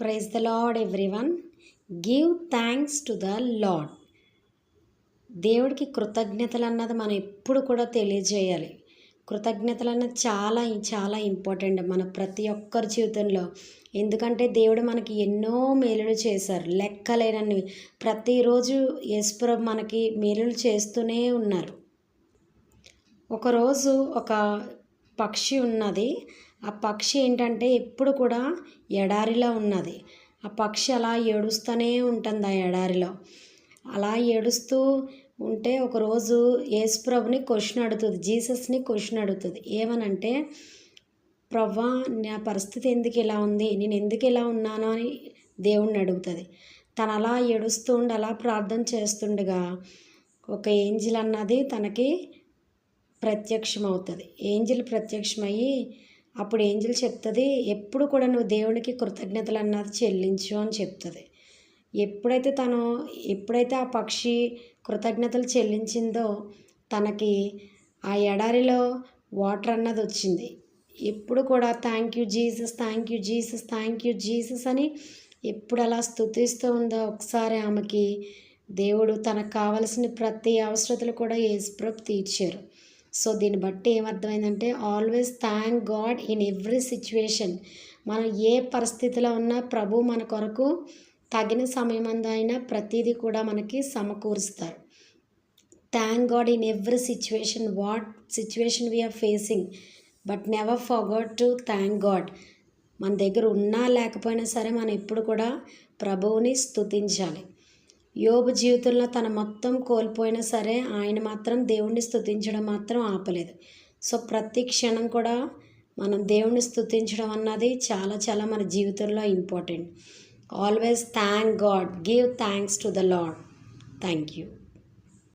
Praise the Lord everyone. Give thanks to the Lord. దేవుడికి కృతజ్ఞతలు అన్నది మనం ఎప్పుడు కూడా తెలియజేయాలి. కృతజ్ఞతలు అన్నది చాలా చాలా ఇంపార్టెంట్ మన ప్రతి ఒక్కరి జీవితంలో. ఎందుకంటే దేవుడు మనకి ఎన్నో మేలులు చేశారు, లెక్కలేనన్ని. ప్రతిరోజు యేసుప్రభు మనకి మేలులు చేస్తూనే ఉన్నారు. ఒకరోజు ఒక పక్షి ఉన్నది. ఆ పక్షి ఏంటంటే ఎప్పుడు కూడా ఎడారిలో ఉన్నది. ఆ పక్షి అలా ఏడుస్తూనే ఉంటుంది ఆ ఎడారిలో. అలా ఏడుస్తూ ఉంటే ఒకరోజు యేసుప్రభుని క్వశ్చన్ అడుగుతుంది, జీసస్ని క్వశ్చన్ అడుగుతుంది. ఏమనంటే, ప్రవ్వా నా పరిస్థితి ఎందుకు ఇలా ఉంది, నేను ఎందుకు ఇలా ఉన్నాను అని దేవుణ్ణి అడుగుతుంది. తను అలా ఏడుస్తూ ఉండి అలా ప్రార్థన చేస్తుండగా ఒక ఏంజిల్ అన్నది తనకి ప్రత్యక్షమవుతుంది. ఏంజిల్ ప్రత్యక్షమయ్యి అప్పుడు ఏంజిల్ చెప్తుంది, ఎప్పుడు కూడా నువ్వు దేవునికి కృతజ్ఞతలు అన్నది చెల్లించు అని చెప్తుంది. ఎప్పుడైతే ఆ పక్షి కృతజ్ఞతలు చెల్లించిందో తనకి ఆ ఎడారిలో వాటర్ అన్నది వచ్చింది. ఎప్పుడు కూడా thank you Jesus, thank you Jesus, thank you Jesus అని ఎప్పుడు అలా స్తుతిస్తూ ఉందో ఒకసారి ఆమెకి దేవుడు తనకు కావలసిన ప్రతి అవసరతలు కూడా యేసుప్రభు తీర్చారు. సో దీన్ని బట్టి ఏమర్థమైందంటే, always thank God in every situation. మనం ఏ పరిస్థితిలో ఉన్నా ప్రభు మన కొరకు తగిన సమయమందైనా ప్రతిదీ కూడా మనకి సమకూరుస్తారు. Thank God in every situation, what situation we are facing, but never forgot to thank God. మన దగ్గర ఉన్నా లేకపోయినా సరే మనం ఎప్పుడు కూడా ప్రభువుని స్తుతించాలి. యోబు జీవితంలో తన మొత్తం కోల్పోయినా సరే ఆయన మాత్రం దేవుణ్ణి స్తుతించడం మాత్రం ఆపలేదు. సో ప్రతి క్షణం కూడా మనం దేవుణ్ణి స్తుతించడం అన్నది చాలా చాలా మన జీవితంలో important. Always thank God, give thanks to the lord. Thank you.